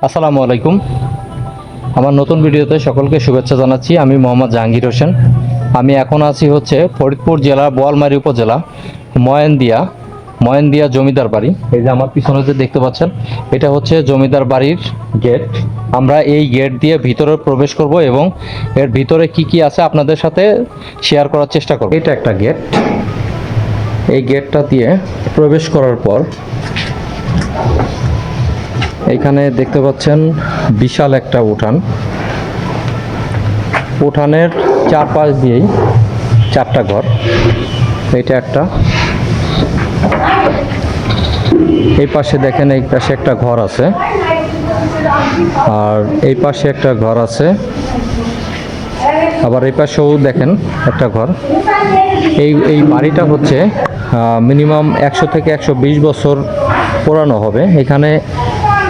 আসসালামু আলাইকুম। আমার নতুন ভিডিওতে সকলকে শুভেচ্ছা জানাচ্ছি। আমি মোহাম্মদ জাহাঙ্গীর হোসেন। আমি এখন আছি ফরিদপুর জেলার বোয়ালমারী উপজেলা ময়েনদিয়া ময়েনদিয়া জমিদার বাড়ি। এই যে আমার পিছনে যে দেখতে পাচ্ছেন, এটা হচ্ছে জমিদার বাড়ির গেট। আমরা এই গেট দিয়ে ভিতরে প্রবেশ করব এবং এর ভিতরে কি কি আছে আপনাদের সাথে শেয়ার করার চেষ্টা করব। এটা একটা গেট। এই গেটটা দিয়ে প্রবেশ করার পর এখানে দেখতে পাচ্ছেন বিশাল একটা উঠান। উঠানের চারপাশ দিয়েই চারটা ঘর। এটা একটা, এই পাশে দেখেন এই পাশে একটা ঘর আছে, আর এই পাশে একটা ঘর আছে, আবার এই পাশেও দেখেন একটা ঘর। এই বাড়িটা হচ্ছে মিনিমাম 100 থেকে 120 বছর পুরানো হবে।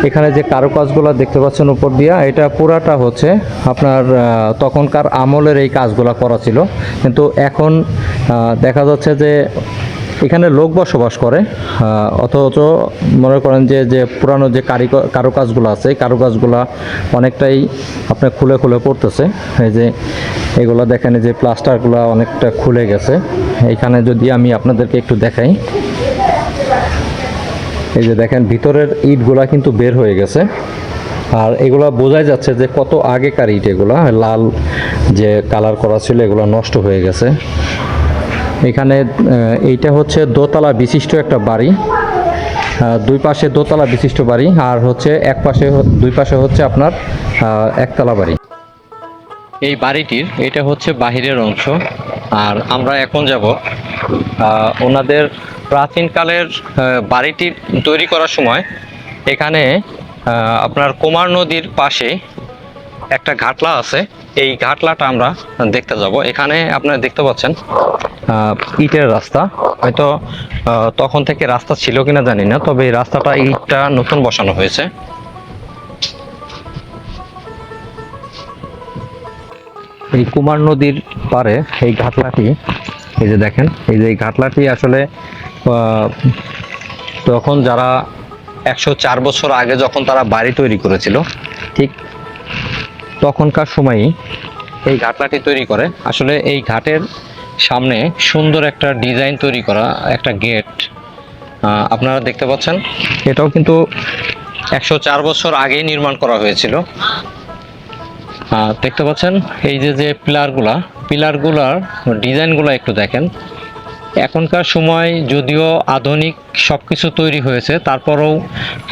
এখানে যে কারুকাজগুলো দেখতে পাচ্ছেন উপর দিয়া, এটা পুরাটা হচ্ছে আপনার তখনকার আমলের এই কাজগুলো করা ছিল। কিন্তু এখন দেখা যাচ্ছে যে এখানে লোক বসবাস করে, অথচ মনে করেন যে পুরানো যে কারুকাজগুলো আছে, এই কারুকাজগুলো অনেকটাই আপনার খুলে খুলে পড়তেছে। এই যে এগুলো দেখেন, যে প্লাস্টারগুলো অনেকটা খুলে গেছে। এইখানে যদি আমি আপনাদেরকে একটু দেখাই, এই যে দেখেন ভিতরের ইটগুলা কিন্তু বের হয়ে গেছে। আর এগুলা বোঝাই যাচ্ছে যে কত আগেকার ইট। এগুলা লাল যে কালার করা ছিল, এগুলো নষ্ট হয়ে গেছে। এখানে এইটা হচ্ছে দোতলা বিশিষ্ট একটা বাড়ি, দুই পাশে দোতলা বিশিষ্ট বাড়ি, আর হচ্ছে দুই পাশে হচ্ছে আপনার একতলা বাড়ি। এই বাড়িটির এটা হচ্ছে বাহিরের অংশ। আর আমরা এখন যাব ওনাদের প্রাচীনকালের বাড়িটি তৈরি করার সময় এখানে আপনার কুমার নদীর পাশে একটা ঘাটলা আছে। এই ঘাটলাটা আমরা দেখতে যাব। এখানে আপনারা দেখতে পাচ্ছেন ইটের রাস্তা। হয়তো তখন থেকে রাস্তা ছিল কিনা জানি না, তবে এই রাস্তাটা ইটটা নতুন বসানো হয়েছে। এই কুমার নদীর পারে এই ঘাটলাটি, এই যে দেখেন, এই যে ঘাটলাটি আসলে তখন যারা 104 বছর আগে যখন তারা বাড়ি তৈরি করেছিল, ঠিক তখনকার সময়ই এই ঘাটলাটি তৈরি করে। আসলে এই ঘাটের সামনে সুন্দর একটা ডিজাইন তৈরি করা একটা গেট আপনারা দেখতে পাচ্ছেন। এটাও কিন্তু 104 বছর আগেই নির্মাণ করা হয়েছিল। দেখতে পাচ্ছেন এই যে পিলারগুলার ডিজাইনগুলো একটু দেখেন। এখনকার সময় যদিও আধুনিক সব কিছু তৈরি হয়েছে, তারপরেও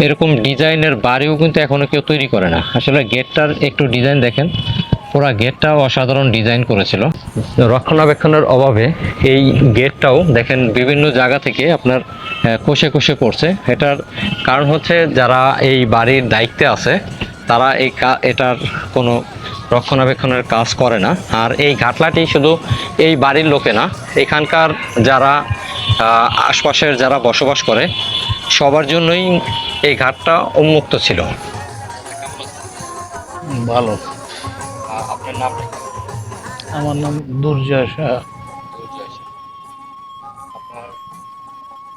এরকম ডিজাইনের বাড়িও কিন্তু এখনো কেউ তৈরি করে না। আসলে গেটটার একটু ডিজাইন দেখেন, পুরা গেটটাও অসাধারণ ডিজাইন করেছিল। রক্ষণাবেক্ষণের অভাবে এই গেটটাও দেখেন বিভিন্ন জায়গা থেকে আপনার কষে কষে পড়ছে। এটার কারণ হচ্ছে যারা এই বাড়ির দায়িত্বে আছে তারা এটার কোনো রক্ষণাবেক্ষণের কাজ করে না। আর এই ঘাটলাটি শুধু এই বাড়ির লোকে না, এখানকার যারা আশপাশের যারা বসবাস করে সবার জন্যই এই ঘাটটা উন্মুক্ত ছিল। ভালো। আপনার নাম? আমার নাম দুর্জয় শাহ। আপনার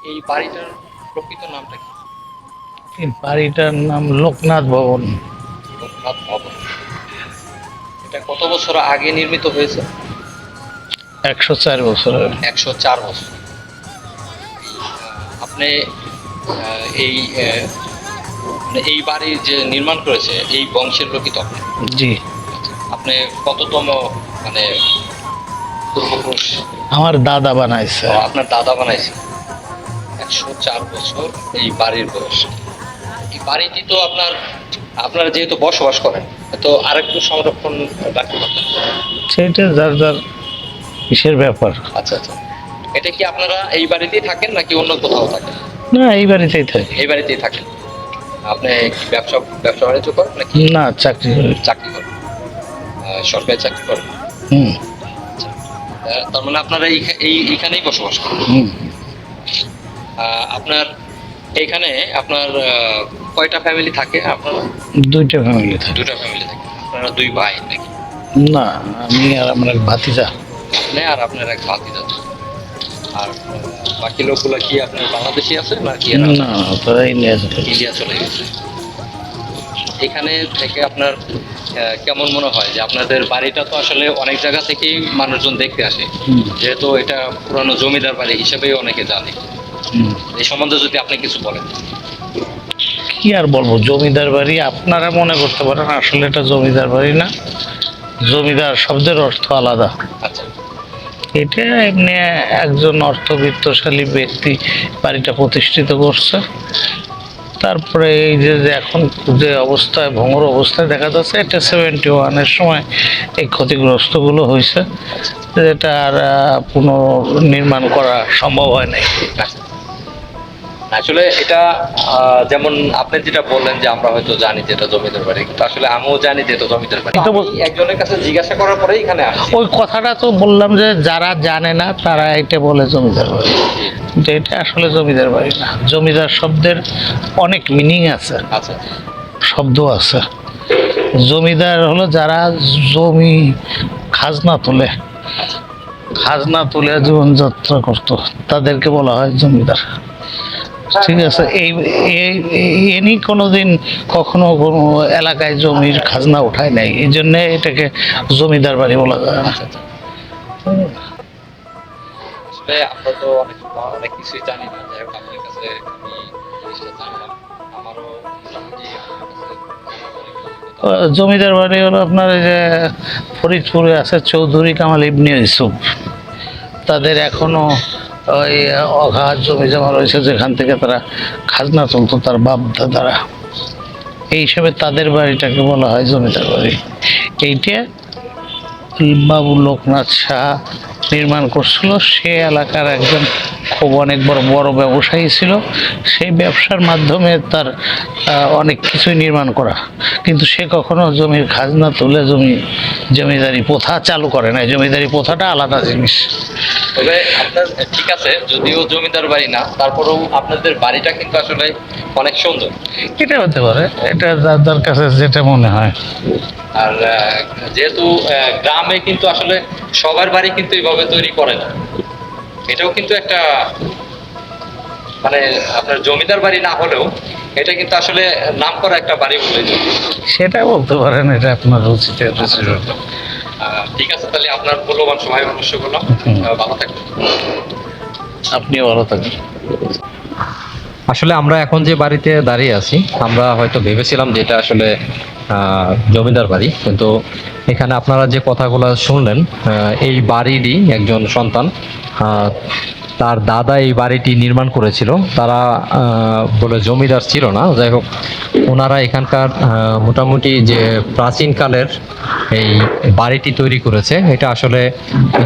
এই বাড়িটার প্রকৃত নামটা কি? এই বাড়িটার নাম লোকনাথ ভবন। লোকনাথ ভবন। এটা কত বছর আগে নির্মিত হয়েছে? 104 বছর। 104 বছর। আপনি এই মানে এই বাড়ির যে নির্মাণ করেছে এই বংশের লোকই তো? জি। আপনি কততম মানে পূর্বপুরুষ? আমার দাদা বানাইছে। আপনার দাদা বানাইছে। 104 বছর এই বাড়ির বয়স। এই বাড়িটি তো আপনারা যেহেতু বসবাস করেন, তো আরেকটু সংরক্ষণ রাখতে পারতেন। সেটা যার যার কিসের ব্যাপার। আচ্ছা আচ্ছা। এটা কি আপনারা এই বাড়িতেই থাকেন নাকি অন্য কোথাও থাকেন? না, এই বাড়িতেই থাকে। এই বাড়িতেই থাকেন। আপনি কি ব্যবসা বাণিজ্য করেন নাকি? না, চাকরি করি। চাকরি করেন, সরকারি চাকরি করেন। আচ্ছা। তার মানে আপনারা এইখানেই বসবাস করেন। আপনার এইখানে আপনার কয়টা ফ্যামিলি থাকে? আপনার দুইটা ফ্যামিলি থাকে। দুটা ফ্যামিলি থাকে। আপনারা দুই ভাই নাকি? না, আমি আর আমার এক ভাতিজা। আপনি আর আপনার এক ভাতিজা। আর বাকি লোকগুলো কি আপনার বাংলাদেশি আছে নাকি? না, তারা ইন্ডিয়া চলে গেছে। ইন্ডিয়া চলে গেছে। এখানে থেকে আপনার কেমন মনে হয় যে আপনাদের বাড়িটা তো আসলে অনেক জায়গা থেকেই মানুষজন দেখতে আসে, যেহেতু এটা পুরানো জমিদার বাড়ি হিসেবেই অনেকে জানে। এই সম্বন্ধে যদি আপনি কিছু বলেন। কি আর বলবো, জমিদার বাড়ি আপনারা মনে করতে পারেন, আসলে এটা জমিদার বাড়ি না। জমিদার শব্দের অর্থ আলাদা। আচ্ছা। এটা এমনি একজন অর্থবিত্তশালী ব্যক্তি বাড়িটা প্রতিষ্ঠিত করছে। তারপরে এই যে যে এখন যে অবস্থায়, ভঙ্গুর অবস্থায় দেখা যাচ্ছে, এটা 71-এর সময় এই ক্ষতিগ্রস্তগুলো হয়েছে, যেটা আর পুনর্নির্মাণ করা সম্ভব হয় নাই। আসলে এটা যেমন আপনি যেটা বললেন যে আমরা হয়তো জানি যে এটা জমিদার বাড়ি, কিন্তু আসলে আমিও জানি যে এটা জমিদার বাড়ি। এটা আমি একজনের কাছে জিজ্ঞাসা করার পরে এখানে আসছি। ওই কথাটা তো বললাম যে যারা জানে না তারা এটা বলে জমিদার বাড়ি, কিন্তু এটা আসলে জমিদার বাড়ি না। জমিদার শব্দের অনেক মিনিং আছে, আচ্ছা। শব্দ আছে। জমিদার হলো যারা জমি খাজনা তুলে, খাজনা তুলে জীবনযাত্রা করতো, তাদেরকে বলা হয় জমিদার। ঠিক আছে, এনি কোনোদিন কখনো কোনো এলাকায় জমির খাজনা উঠায় নাই, এই জন্য এটাকে জমিদার বাড়ি বলা যায় না। আসলে আমরা তো অনেক কিছুই জানি না, যাই হোক আপনার কাছে আমি জিনিসটা জানলাম। আমারও মোটামুটি আপনার কাছে অনেক অভিজ্ঞতা। জমিদার বাড়ি হলো আপনার এই যে ফরিদপুরে আছে চৌধুরী কামাল ইবনে ইউসুফ, তাদের এখনো ওই অগাধ জমি জমা রয়েছে, যেখান থেকে তারা খাজনা তুলতো তার বাপ দাদারা। এই হিসেবে তাদের বাড়িটাকে বলা হয় জমিদার বাড়ি। এইটা বাবু লোকনাথ শাহ নির্মাণ করছিল। সে এলাকার একজন খুব অনেক বড় বড় ব্যবসায়ী ছিল। সেই ব্যবসার মাধ্যমে তার অনেক কিছুই নির্মাণ করা, কিন্তু সে কখনো জমির খাজনা তুলে জমিদারি প্রথা চালু করে নাই। জমিদারি প্রথাটা আলাদা জিনিস। তবে আপনার ঠিক আছে, যদিও জমিদার বাড়ি না, তারপরেও আপনাদের বাড়িটা কিন্তু আসলে অনেক সুন্দর। এটা হতে পারে, এটা যার কাছে যেটা মনে হয়। আর যেহেতু গ্রামে কিন্তু আসলে সবার বাড়ি কিন্তু এইভাবে তৈরি করে না, এটাও কিন্তু একটা মানে আপনার জমিদার বাড়ি না হলেও এটা কিন্তু আসলে নাম করা একটা বাড়ি বলে। সেটা বলতে পারেন, এটা আপনার রুচিতে। ঠিক আছে, তাহলে আপনার মূল্যবান সময় অবশ্য করলাম। ভালো থাকবেন। আপনিও ভালো থাকেন। আসলে আমরা এখন যে বাড়িতে দাঁড়িয়ে আছি, আমরা হয়তো ভেবেছিলাম যে এটা আসলে জমিদার বাড়ি, কিন্তু এখানে আপনারা যে কথাগুলো শুনলেন, এই বাড়িরই একজন সন্তান, তার দাদা এই বাড়িটি নির্মাণ করেছিল। তারা বলে জমিদার ছিল না, যাই হোক ওনারা এখানকার মোটামুটি যে প্রাচীনকালের এই বাড়িটি তৈরি করেছে, এটা আসলে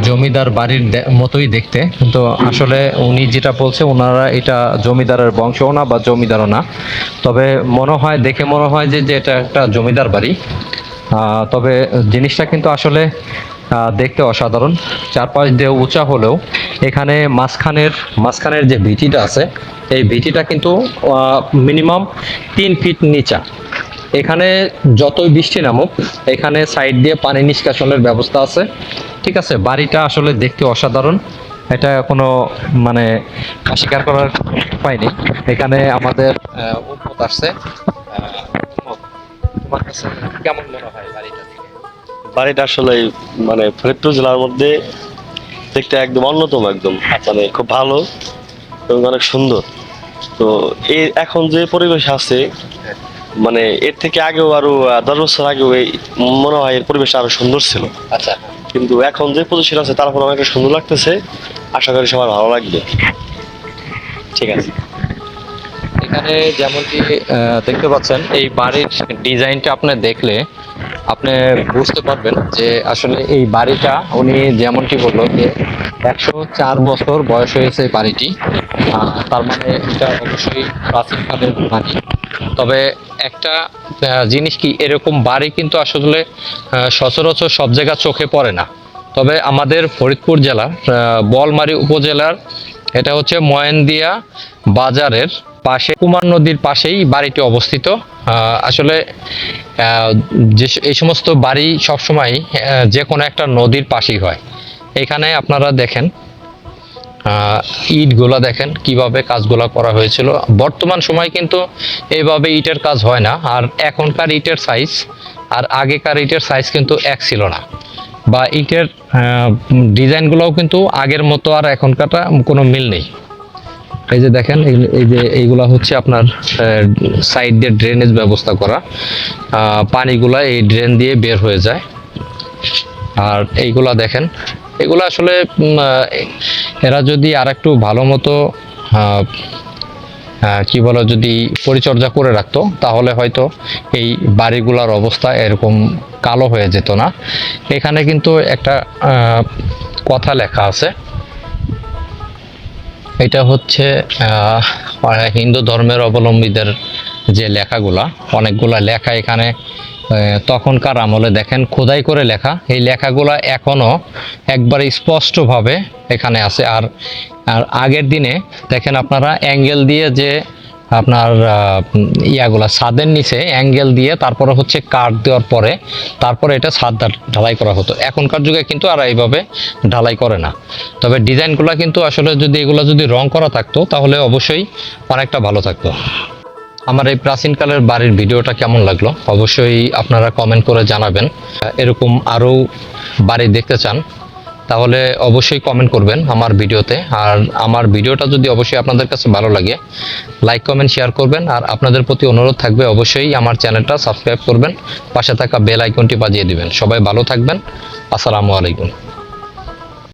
জমিদার বাড়ির মতোই দেখতে, কিন্তু আসলে উনি যেটা বলছে ওনারা এটা জমিদারের বংশও না বা জমিদারও না। তবে দেখে মনে হয় যে এটা একটা জমিদার বাড়ি। তবে জিনিসটা কিন্তু আসলে দেখতে অসাধারণ। চারপাশ দিয়ে উঁচা হলেও এখানে মাঝখানের যে ভিটিটা আছে, এই ভিটিটা কিন্তু মিনিমাম 3 ফিট নিচা। এখানে যতই বৃষ্টি নামুক, এখানে সাইড দিয়ে পানি নিষ্কাশনের ব্যবস্থা আছে। ঠিক আছে, বাড়িটা আসলে দেখতে অসাধারণ। এটা কোনো মানে অস্বীকার করার উপায় নেই। এখানে আমাদের উন্মত আসছে। তোমার কাছে কেমন মনে হয় বাড়িটা থেকে? বাড়িটা আসলে মানে ফরিদপুর জেলার মধ্যে দেখতে একদম অন্যতম, একদম মানে খুব ভালো এবং অনেক সুন্দর। তো এখন যে পরিবেশ আছে, মানে এর থেকে আগেও আরো 10 বছর আগেও এই মনে হয় এর পরিবেশটা আরো সুন্দর ছিল। আচ্ছা। কিন্তু এখন যে পজিশন আছে তারপর অনেকটা সুন্দর লাগতেছে। আশা করি সবার ভালো লাগবে। ঠিক আছে। এখানে যেমনটি দেখতে পাচ্ছেন, এই বাড়ির ডিজাইনটা আপনি দেখলে আপনি বুঝতে পারবেন যে আসলে এই বাড়িটা উনি যেমনটি বললো যে 104 বছর বয়স হয়েছে এই বাড়িটি। তার মানে এটা অবশ্যই প্রাচীনকালের বাড়ি। তবে একটা জিনিস কি, এরকম বাড়ি কিন্তু আসলে সচরাচর সব জায়গা চোখে পড়ে না। তবে আমাদের ফরিদপুর জেলার বোয়ালমারী উপজেলার, এটা হচ্ছে ময়েনদিয়া বাজারের পাশে, কুমার নদীর পাশেই বাড়িটি অবস্থিত। আসলে যে এই সমস্ত বাড়ি সবসময় যে কোনো একটা নদীর পাশেই হয়। এখানে আপনারা দেখেন ইটগুলা দেখেন কিভাবে কাজগুলা করা হয়েছিল। বর্তমান সময় কিন্তু এইভাবে ইটের কাজ হয় না। আর এখনকার ইটের সাইজ আর আগেকার ইটের সাইজ কিন্তু এক ছিল না, বা ইটের ডিজাইনগুলোও কিন্তু আগের মতো আর এখনকারটা কোনো মিল নেই। এই যে দেখেন, এই যে এইগুলা হচ্ছে আপনার সাইড দিয়ে ড্রেনেজ ব্যবস্থা করা, পানিগুলা এই ড্রেন দিয়ে বের হয়ে যায়। আর এইগুলা দেখেন, এগুলো আসলে এরা যদি আর একটু ভালো মতো কি বলো, যদি পরিচর্যা করে রাখতো তাহলে হয়তো এই বাড়িগুলোর অবস্থা এরকম কালো হয়ে যেত না। এখানে কিন্তু একটা কথা লেখা আছে, এটা হচ্ছে হিন্দু ধর্মের অবলম্বীদের যে লেখাগুলা, অনেকগুলা লেখা এখানে তখনকার আমলে দেখেন খোদাই করে লেখা। এই লেখাগুলা এখনো একবারে স্পষ্টভাবে এখানে আছে। আর আগের দিনে দেখেন আপনারা অ্যাঙ্গেল দিয়ে যে আপনার ইয়াগুলা ছাদের নিচে অ্যাঙ্গেল দিয়ে তারপরে হচ্ছে কাঠ দেওয়ার পরে তারপরে এটা ছাদ ঢালাই করা হতো। এখনকার যুগে কিন্তু আর এইভাবে ঢালাই করে না। তবে ডিজাইনগুলো কিন্তু আসলে যদি এগুলো যদি রং করা থাকতো তাহলে অবশ্যই অনেকটা ভালো থাকতো। আমার এই প্রাচীনকালের বাড়ির ভিডিওটা কেমন লাগলো অবশ্যই আপনারা কমেন্ট করে জানাবেন। এরকম আরও বাড়ি দেখতে চান তাহলে অবশ্যই কমেন্ট করবেন আমার ভিডিওতে। আর আমার ভিডিওটা যদি অবশ্যই আপনাদের কাছে ভালো লাগে লাইক কমেন্ট শেয়ার করবেন। আর আপনাদের প্রতি অনুরোধ থাকবে অবশ্যই আমার চ্যানেলটা সাবস্ক্রাইব করবেন, পাশে থাকা বেল আইকনটি বাজিয়ে দিবেন। সবাই ভালো থাকবেন। আসসালামু আলাইকুম।